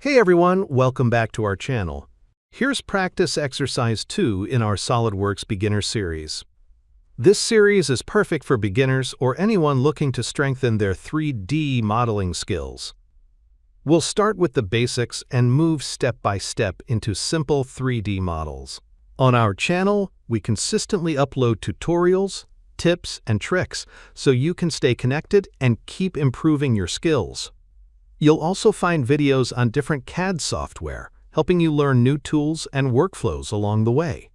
Hey everyone, welcome back to our channel. Here's Practice Exercise 2 in our SolidWorks Beginner Series. This series is perfect for beginners or anyone looking to strengthen their 3D modeling skills. We'll start with the basics and move step by step into simple 3D models. On our channel, we consistently upload tutorials, tips, and tricks so you can stay connected and keep improving your skills. You'll also find videos on different CAD software, helping you learn new tools and workflows along the way.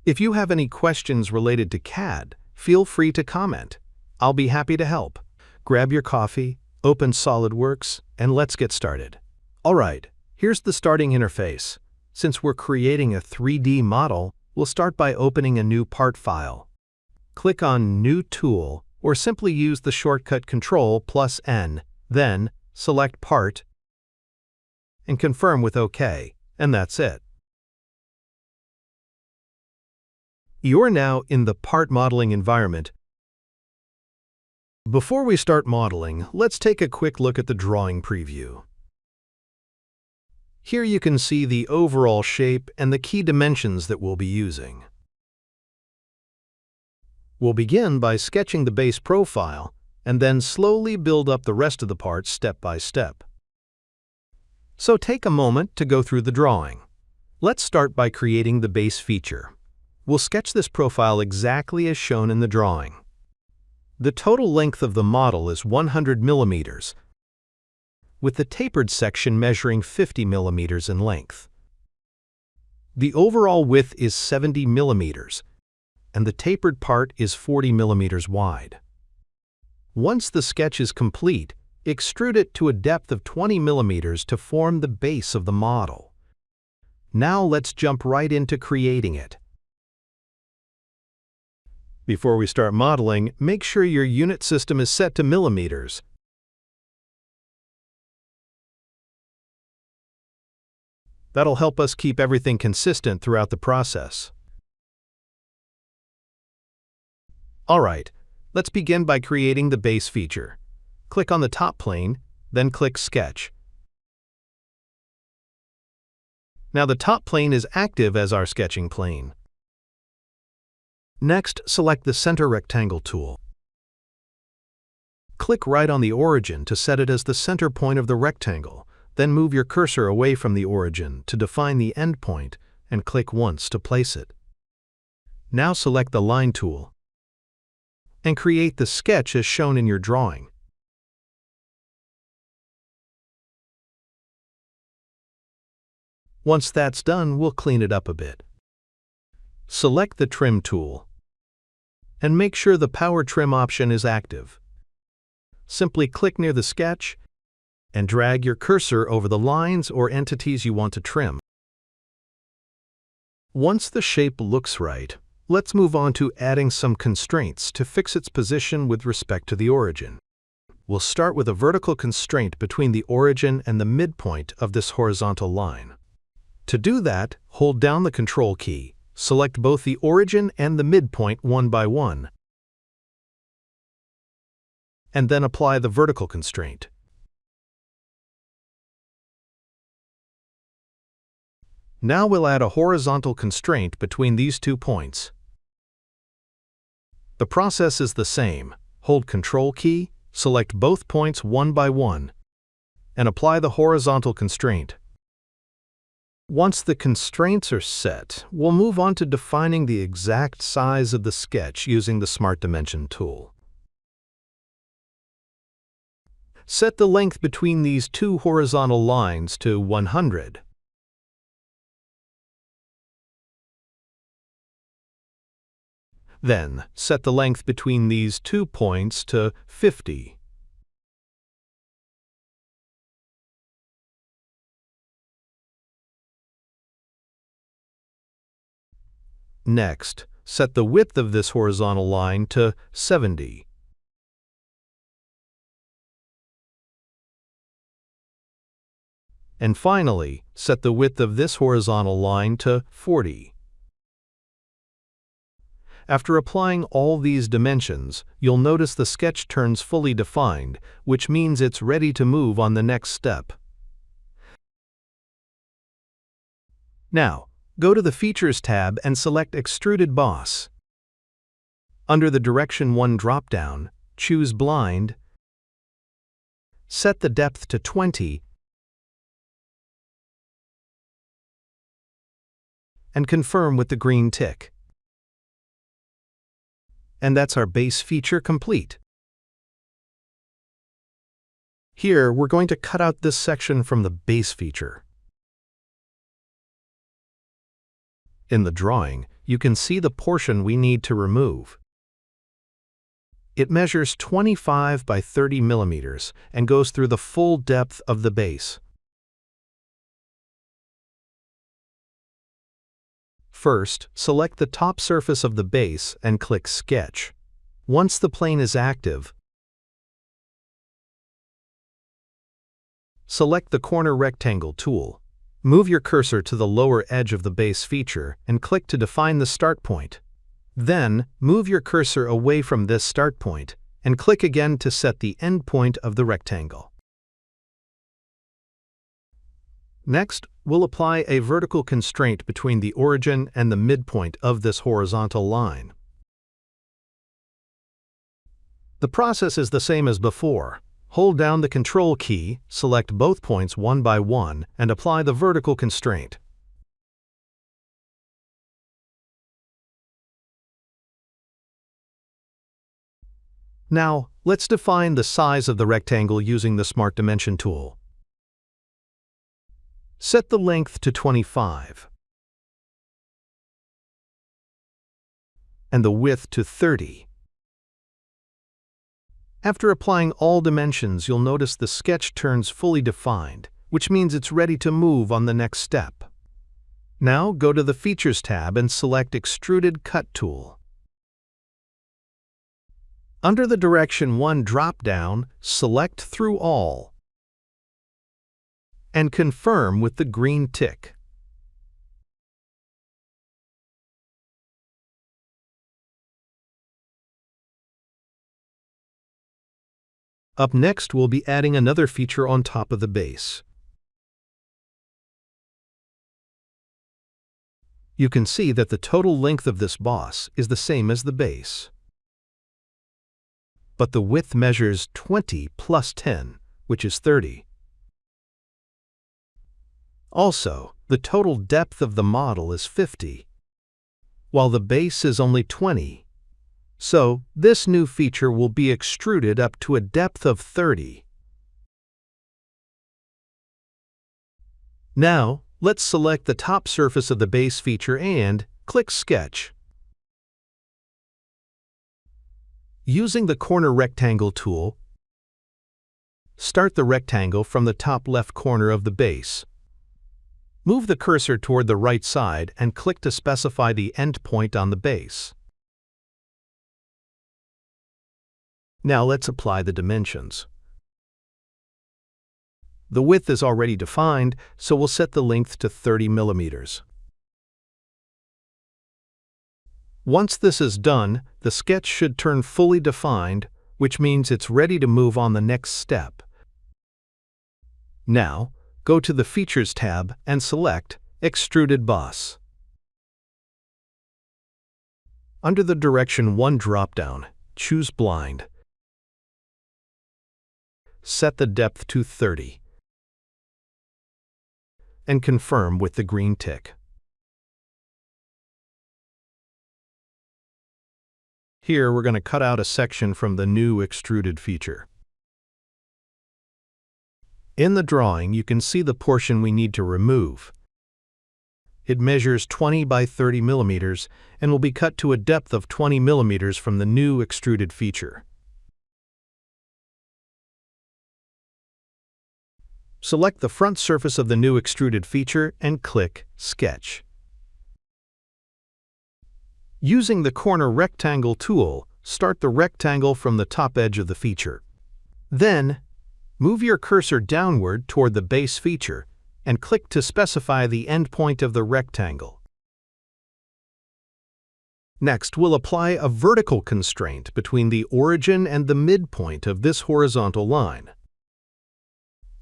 If you have any questions related to CAD, feel free to comment. I'll be happy to help. Grab your coffee, open SolidWorks, and let's get started. Alright, here's the starting interface. Since we're creating a 3D model, we'll start by opening a new part file. Click on New Tool, or simply use the shortcut Ctrl+N, then select Part, and confirm with OK, and that's it. You're now in the part modeling environment. Before we start modeling, let's take a quick look at the drawing preview. Here you can see the overall shape and the key dimensions that we'll be using. We'll begin by sketching the base profile, and then slowly build up the rest of the parts step by step. So take a moment to go through the drawing. Let's start by creating the base feature. We'll sketch this profile exactly as shown in the drawing. The total length of the model is 100 millimeters, with the tapered section measuring 50 millimeters in length. The overall width is 70 millimeters, and the tapered part is 40 millimeters wide. Once the sketch is complete, extrude it to a depth of 20 millimeters to form the base of the model. Now let's jump right into creating it. Before we start modeling, make sure your unit system is set to millimeters. That'll help us keep everything consistent throughout the process. Alright, let's begin by creating the base feature. Click on the top plane, then click Sketch. Now the top plane is active as our sketching plane. Next, select the Center Rectangle tool. Click right on the origin to set it as the center point of the rectangle, then move your cursor away from the origin to define the end point and click once to place it. Now select the Line tool and create the sketch as shown in your drawing. Once that's done, we'll clean it up a bit. Select the Trim tool and make sure the Power Trim option is active. Simply click near the sketch and drag your cursor over the lines or entities you want to trim. Once the shape looks right, let's move on to adding some constraints to fix its position with respect to the origin. We'll start with a vertical constraint between the origin and the midpoint of this horizontal line. To do that, hold down the Control key, select both the origin and the midpoint one by one, and then apply the vertical constraint. Now we'll add a horizontal constraint between these 2 points. The process is the same. Hold Control key, select both points one by one, and apply the horizontal constraint. Once the constraints are set, we'll move on to defining the exact size of the sketch using the Smart Dimension tool. Set the length between these 2 horizontal lines to 100. Then, set the length between these 2 points to 50. Next, set the width of this horizontal line to 70. And finally, set the width of this horizontal line to 40. After applying all these dimensions, you'll notice the sketch turns fully defined, which means it's ready to move on the next step. Now, go to the Features tab and select Extruded Boss. Under the Direction 1 drop-down, choose Blind, set the depth to 20, and confirm with the green tick. And that's our base feature complete. Here, we're going to cut out this section from the base feature. In the drawing, you can see the portion we need to remove. It measures 25 by 30 millimeters and goes through the full depth of the base. First, select the top surface of the base and click Sketch. Once the plane is active, select the Corner Rectangle tool. Move your cursor to the lower edge of the base feature and click to define the start point. Then, move your cursor away from this start point and click again to set the end point of the rectangle. Next, we'll apply a vertical constraint between the origin and the midpoint of this horizontal line. The process is the same as before. Hold down the Control key, select both points one by one, and apply the vertical constraint. Now, let's define the size of the rectangle using the Smart Dimension tool. Set the length to 25 and the width to 30. After applying all dimensions, you'll notice the sketch turns fully defined, which means it's ready to move on the next step. Now go to the Features tab and select Extruded Cut tool. Under the Direction 1 drop-down, select Through All and confirm with the green tick. Up next, we'll be adding another feature on top of the base. You can see that the total length of this boss is the same as the base. But the width measures 20 plus 10, which is 30. Also, the total depth of the model is 50, while the base is only 20. So, this new feature will be extruded up to a depth of 30. Now, let's select the top surface of the base feature and click Sketch. Using the Corner Rectangle tool, start the rectangle from the top left corner of the base. Move the cursor toward the right side and click to specify the end point on the base. Now let's apply the dimensions. The width is already defined, so we'll set the length to 30 millimeters. Once this is done, the sketch should turn fully defined, which means it's ready to move on the next step. Now, go to the Features tab and select Extruded Boss. Under the Direction 1 drop-down, choose Blind. Set the depth to 30 and confirm with the green tick. Here, we're going to cut out a section from the new extruded feature. In the drawing, you can see the portion we need to remove. It measures 20 by 30 millimeters and will be cut to a depth of 20 millimeters from the new extruded feature. Select the front surface of the new extruded feature and click Sketch. Using the Corner Rectangle tool, start the rectangle from the top edge of the feature. Then, move your cursor downward toward the base feature and click to specify the end point of the rectangle. Next, we'll apply a vertical constraint between the origin and the midpoint of this horizontal line.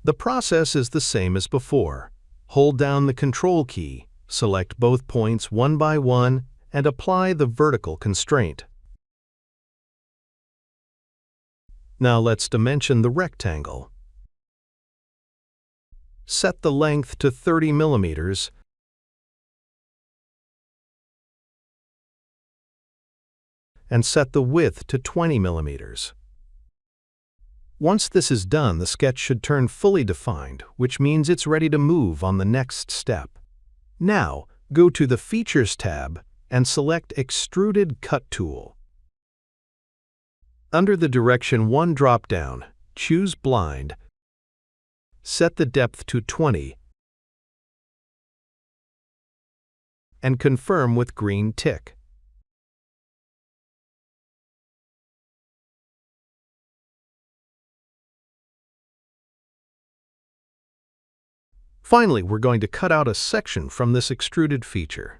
The process is the same as before. Hold down the Control key, Select both points one by one and apply the vertical constraint. Now let's dimension the rectangle. Set the length to 30 millimeters and set the width to 20 millimeters. Once this is done, the sketch should turn fully defined, which means it's ready to move on the next step. Now, go to the Features tab and select Extruded Cut Tool. Under the Direction 1 drop-down, choose Blind, set the depth to 20, and confirm with green tick. Finally, we're going to cut out a section from this extruded feature.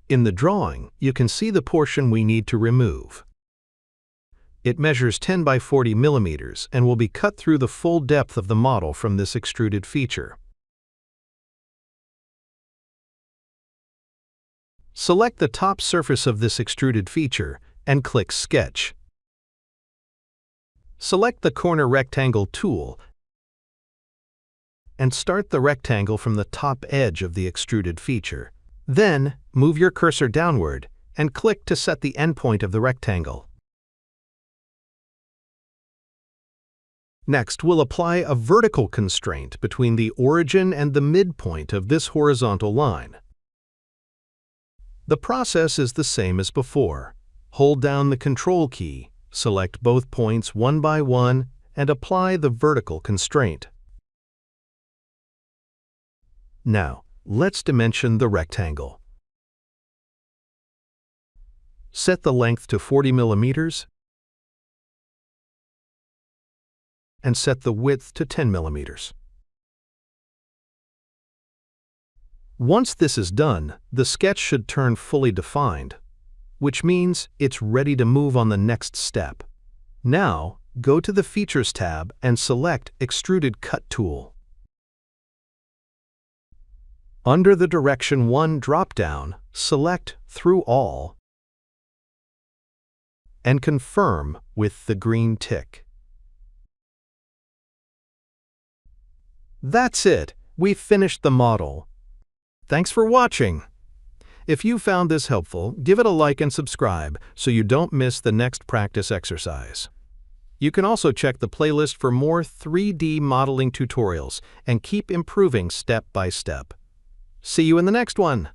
In the drawing, you can see the portion we need to remove. It measures 10 by 40 millimeters and will be cut through the full depth of the model from this extruded feature. Select the top surface of this extruded feature and click Sketch. Select the Corner Rectangle tool and start the rectangle from the top edge of the extruded feature. Then, move your cursor downward and click to set the endpoint of the rectangle. Next, we'll apply a vertical constraint between the origin and the midpoint of this horizontal line. The process is the same as before. Hold down the Control key, select both points one by one, and apply the vertical constraint. Now, let's dimension the rectangle. Set the length to 40 millimeters and set the width to 10 millimeters. Once this is done, the sketch should turn fully defined, which means it's ready to move on the next step. Now, go to the Features tab and select Extruded Cut Tool. Under the Direction 1 drop-down, select Through All and confirm with the green tick. That's it! We've finished the model. Thanks for watching! If you found this helpful, give it a like and subscribe so you don't miss the next practice exercise. You can also check the playlist for more 3D modeling tutorials and keep improving step by step. See you in the next one!